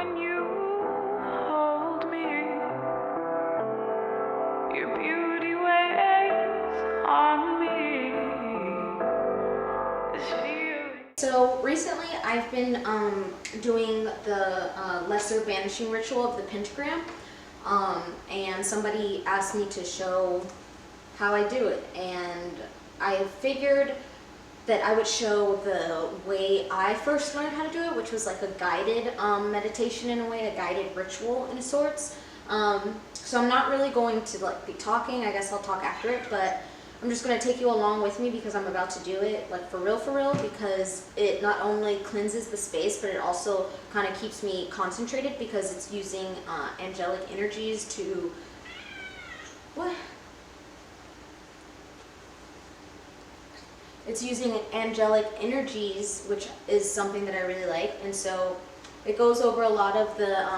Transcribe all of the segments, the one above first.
when you hold me. Your beauty weighs on me. This feeling. So recently I've been doing the lesser banishing ritual of the pentagram, and somebody asked me to show how I do it, and I figured that I would show the way I first learned how to do it, which was like a guided meditation in a way, a guided ritual in sorts. So I'm not really going to like be talking. I guess I'll talk after it, but I'm just going to take you along with me because I'm about to do it like for real, because it not only cleanses the space, but it also kind of keeps me concentrated because it's using angelic energies to It's using angelic energies, which is something that I really like, and so it goes over a lot of the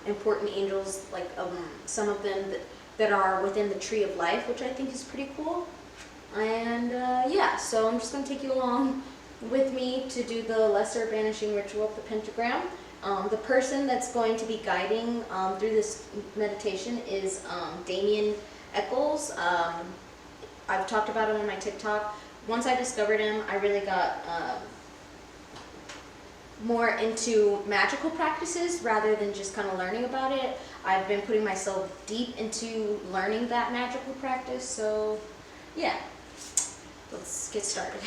important angels, like some of them that are within the tree of life, which I think is pretty cool. And yeah, so I'm just going to take you along with me to do the lesser banishing ritual of the pentagram. The person that's going to be guiding through this meditation is Divine Angelic. I've talked about him on my TikTok. Once I discovered him, I really got more into magical practices rather than just kind of learning about it. I've been putting myself deep into learning that magical practice, so yeah, let's get started.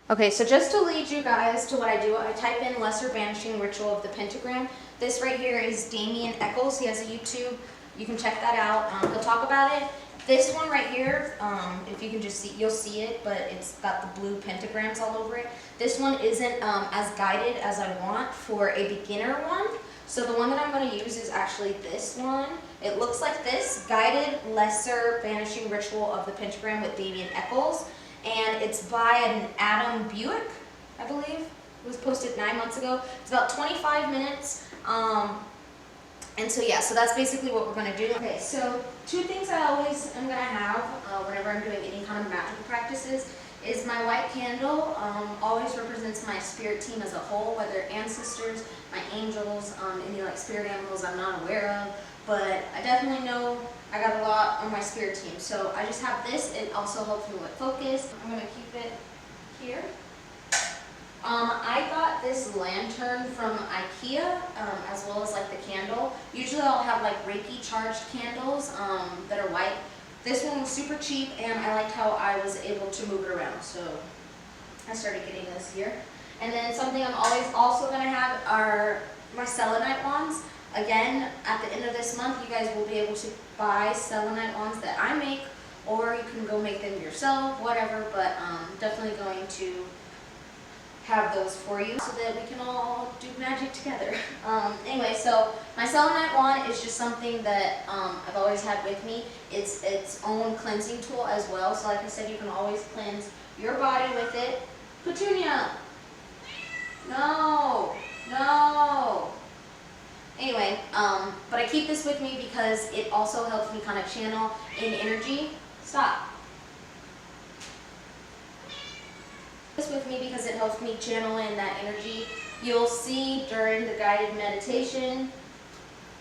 Okay, so just to lead you guys to what I do, I type in lesser banishing ritual of the pentagram. This right here is Divine Angelic. He has a YouTube. You can check that out. He'll talk about it. This one right here, if you can just see, you'll see it, but it's got the blue pentagrams all over it. This one isn't as guided as I want for a beginner one. So the one that I'm going to use is actually this one. It looks like this, Guided Lesser Banishing Ritual of the Pentagram with Divine Angelic. And it's by an Adam Buick, I believe. It was posted 9 months ago. It's about 25 minutes. And so yeah, so that's basically what we're going to do. Okay, so two things I always am going to have whenever I'm doing any kind of magical practices is my white candle. Always represents my spirit team as a whole, whether ancestors, my angels, any like spirit animals I'm not aware of. But I definitely know I got a lot on my spirit team. So I just have this. It also helps me with focus. I'm going to keep it here. I got this lantern from IKEA, as well as like the candle. Usually I'll have like Reiki charged candles that are white. This one was super cheap and I liked how I was able to move it around, so I started getting this here. And then something I'm always also going to have are my selenite wands. Again, at the end of this month, you guys will be able to buy selenite wands that I make, or you can go make them yourself, whatever, but definitely going to have those for you so that we can all do magic together. Anyway, so my selenite wand is just something that I've always had with me. It's its own cleansing tool as well. So like I said, you can always cleanse your body with it. Petunia! No! No! Anyway, but I keep this with me because it also helps me kind of channel in energy. Stop. This with me because it helps me channel in that energy. You'll see during the guided meditation.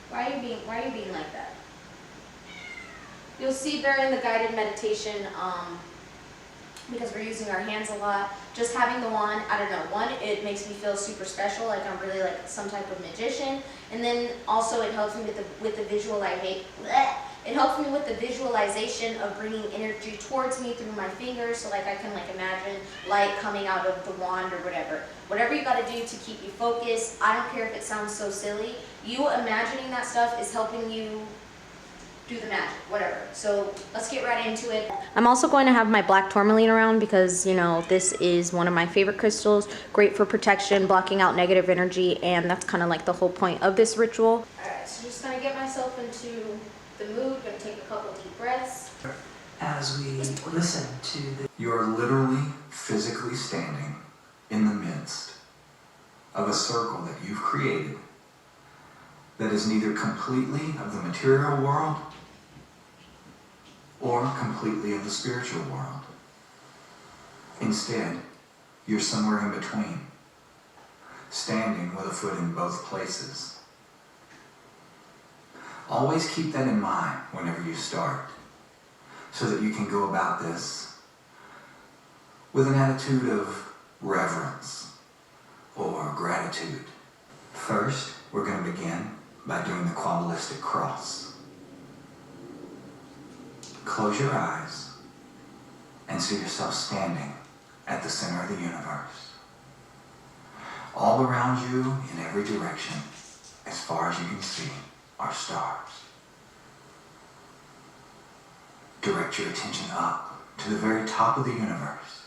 Why are you being like that? You'll see during the guided meditation, because we're using our hands a lot, just having the wand, I don't know, one, it makes me feel super special, like I'm really like some type of magician, and then also it helps me with the visualization. It helps me with the visualization of bringing energy towards me through my fingers, so like I can like imagine light coming out of the wand or whatever. Whatever you got to do to keep you focused. I don't care if it sounds so silly. You imagining that stuff is helping you do the magic, whatever. So let's get right into it. I'm also going to have my black tourmaline around because, you know, this is one of my favorite crystals. Great for protection, blocking out negative energy, and that's kind of like the whole point of this ritual. Alright, so just going to get myself into the mood, going to take a couple deep breaths. As we listen to the... You are literally physically standing in the midst of a circle that you've created that is neither completely of the material world or completely of the spiritual world. Instead, you're somewhere in between, standing with a foot in both places. Always keep that in mind whenever you start, so that you can go about this with an attitude of reverence or gratitude. First, we're going to begin by doing the Qabalistic Cross. Close your eyes and see yourself standing at the center of the universe. All around you, in every direction, as far as you can see, are stars. Direct your attention up to the very top of the universe.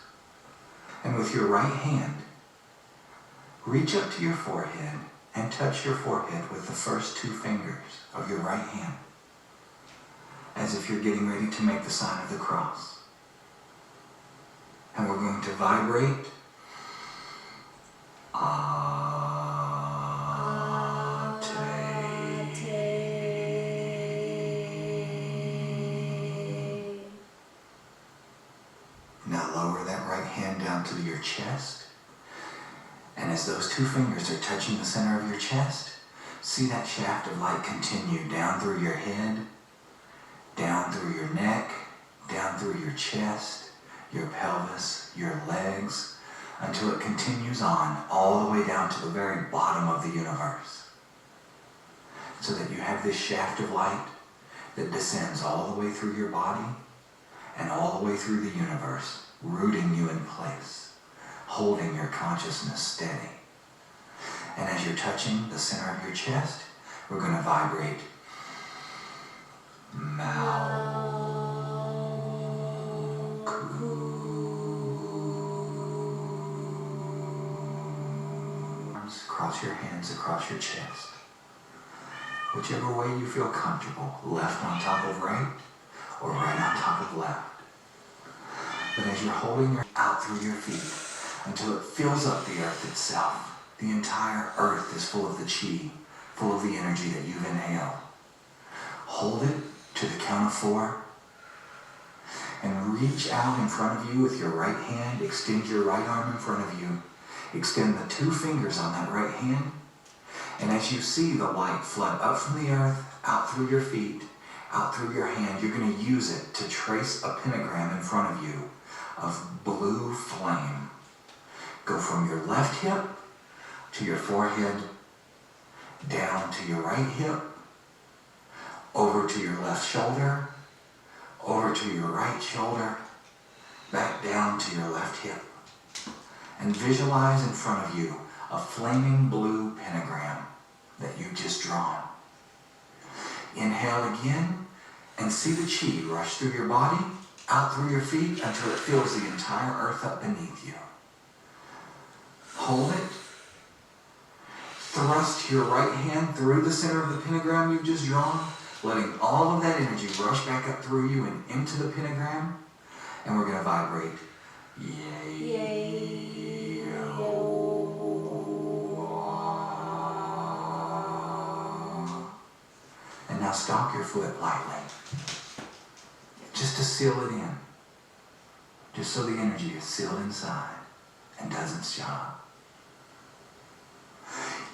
And with your right hand, reach up to your forehead and touch your forehead with the first 2 fingers of your right hand, as if you're getting ready to make the sign of the cross. And we're going to vibrate Now lower that right hand down to your chest. And as those 2 fingers are touching the center of your chest, see that shaft of light continue down through your head, down through your neck, down through your chest, your pelvis, your legs, until it continues on all the way down to the very bottom of the universe. So that you have this shaft of light that descends all the way through your body and all the way through the universe, rooting you in place, holding your consciousness steady. And as you're touching the center of your chest, we're going to vibrate Cross your hands across your chest. Whichever way you feel comfortable, left on top of right or right on top of left. But as you're holding your out through your feet until it fills up the earth itself, the entire earth is full of the chi, full of the energy that you've inhaled. Hold it to the count of 4 and reach out in front of you with your right hand. Extend your right arm in front of you. Extend the 2 fingers on that right hand. And as you see the light flood up from the earth, out through your feet, out through your hand, you're going to use it to trace a pentagram in front of you of blue flame. Go from your left hip to your forehead, down to your right hip, over to your left shoulder, over to your right shoulder, back down to your left hip. And visualize in front of you a flaming blue pentagram that you've just drawn. Inhale again and see the chi rush through your body, out through your feet until it fills the entire earth up beneath you. Hold it. Thrust your right hand through the center of the pentagram you've just drawn, letting all of that energy rush back up through you and into the pentagram. And we're going to vibrate. Yay. Yay. And now stomp your foot lightly, just to seal it in, just so the energy is sealed inside and does its job.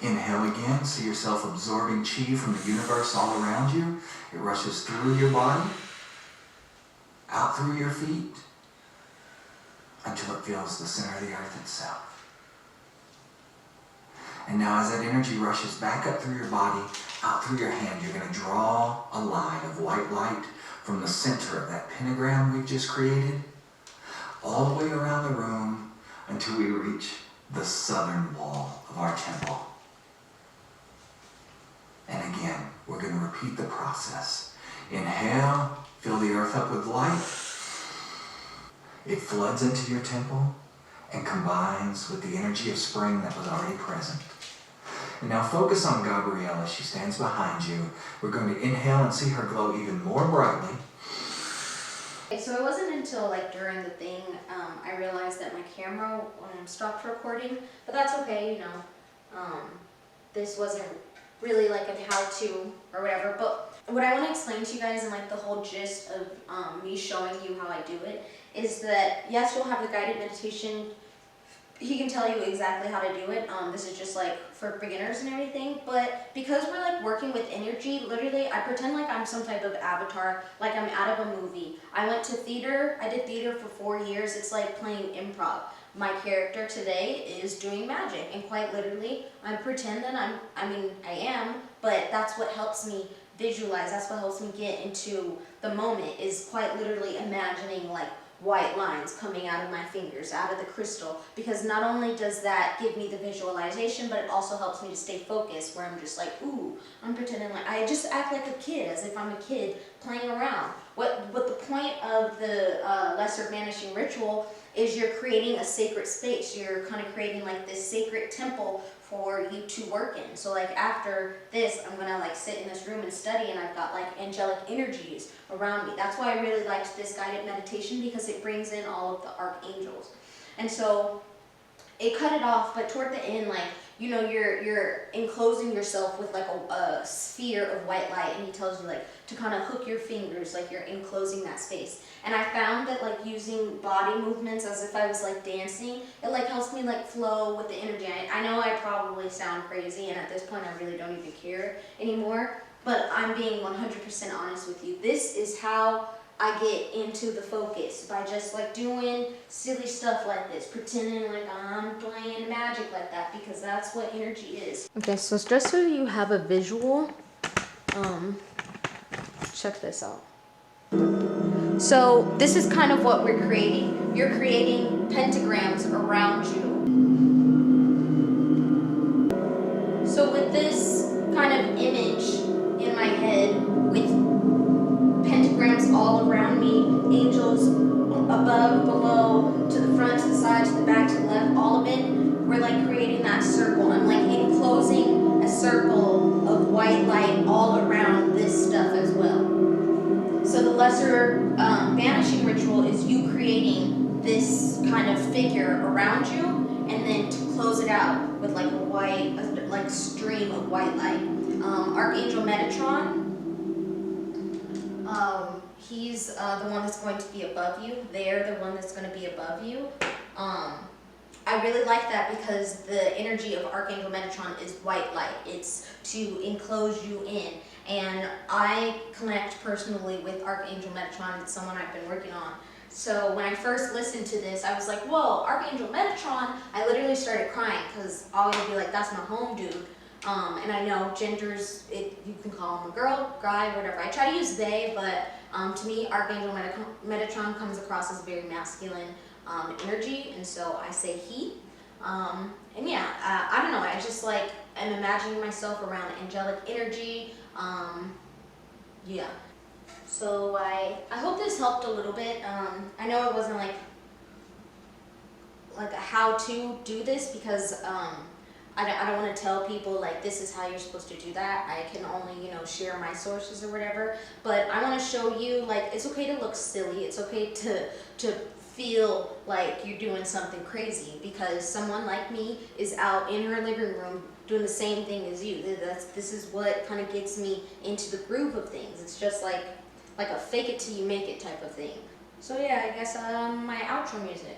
Inhale again, see yourself absorbing chi from the universe all around you. It rushes through your body, out through your feet, until it fills the center of the earth itself. And now as that energy rushes back up through your body, out through your hand, you're going to draw a line of white light from the center of that pentagram we've just created, all the way around the room until we reach the southern wall of our temple. And again, we're going to repeat the process. Inhale, fill the earth up with light. It floods into your temple and combines with the energy of spring that was already present. And now focus on Gabrielle as she stands behind you. We're going to inhale and see her glow even more brightly. So it wasn't until during the thing I realized that my camera stopped recording, but that's okay, you know. This wasn't really a how-to or whatever, but what I want to explain to you guys and the whole gist of me showing you how I do it is that yes, you'll have the guided meditation he can tell you exactly how to do it. This is just like for beginners and everything. But because we're like working with energy, literally I pretend like I'm some type of avatar, like I'm out of a movie. I went to theater, I did theater for 4 years. It's like playing improv. My character today is doing magic, and quite literally, I pretend that I am, but that's what helps me visualize, that's what helps me get into the moment, is quite literally imagining like white lines coming out of my fingers, out of the crystal, because not only does that give me the visualization, but it also helps me to stay focused, where I'm just like, ooh, I'm pretending like, I just act like a kid, as if I'm a kid playing around. What the point of the lesser banishing ritual is, you're creating a sacred space, you're kind of creating like this sacred temple for you to work in. So like after this, I'm gonna like sit in this room and study, and I've got like angelic energies around me. That's why I really liked this guided meditation, because it brings in all of the archangels. And so it cut it off, but toward the end, like, you know, you're enclosing yourself with like a sphere of white light, and he tells you like to kind of hook your fingers, like you're enclosing that space. And I found that like using body movements as if I was like dancing, it like helps me like flow with the energy. I know I probably sound crazy, and at this point I really don't even care anymore, but I'm being 100% honest with you. This is how I get into the focus, by just like doing silly stuff like this, pretending like I'm playing magic like that, because that's what energy is. Okay, so just so you have a visual, check this out. So this is kind of what we're creating. You're creating pentagrams around you. So with this kind of image in my head, with pentagrams all around me, angels above, below, to the front, to the side, to the back, to the left, all of it, we're like creating that circle. I'm like enclosing a circle of white light all around this stuff as well. So the lesser banishing ritual is you creating this kind of figure around you, and then to close it out with like a white, like stream of white light. Archangel Metatron, he's the one that's going to be above you. They're the one that's going to be above you. I really like that, because the energy of Archangel Metatron is white light. It's to enclose you in. And I connect personally with Archangel Metatron. It's someone I've been working on. So when I first listened to this, I was like, whoa, Archangel Metatron. I literally started crying, because I would be like, that's my home dude. And I know genders, you can call him a girl, guy, whatever. I try to use they, but to me, Archangel Metatron comes across as very masculine energy, and so I say he. And yeah, I don't know, I just like am imagining myself around angelic energy. Yeah. So I hope this helped a little bit. I know it wasn't like a how to do this, because I don't want to tell people like this is how you're supposed to do that. I can only, you know, share my sources or whatever. But I want to show you like it's okay to look silly. It's okay to feel like you're doing something crazy, because someone like me is out in her living room doing the same thing as you. This is what kind of gets me into the groove of things. It's just like a fake it till you make it type of thing. So yeah, I guess my outro music.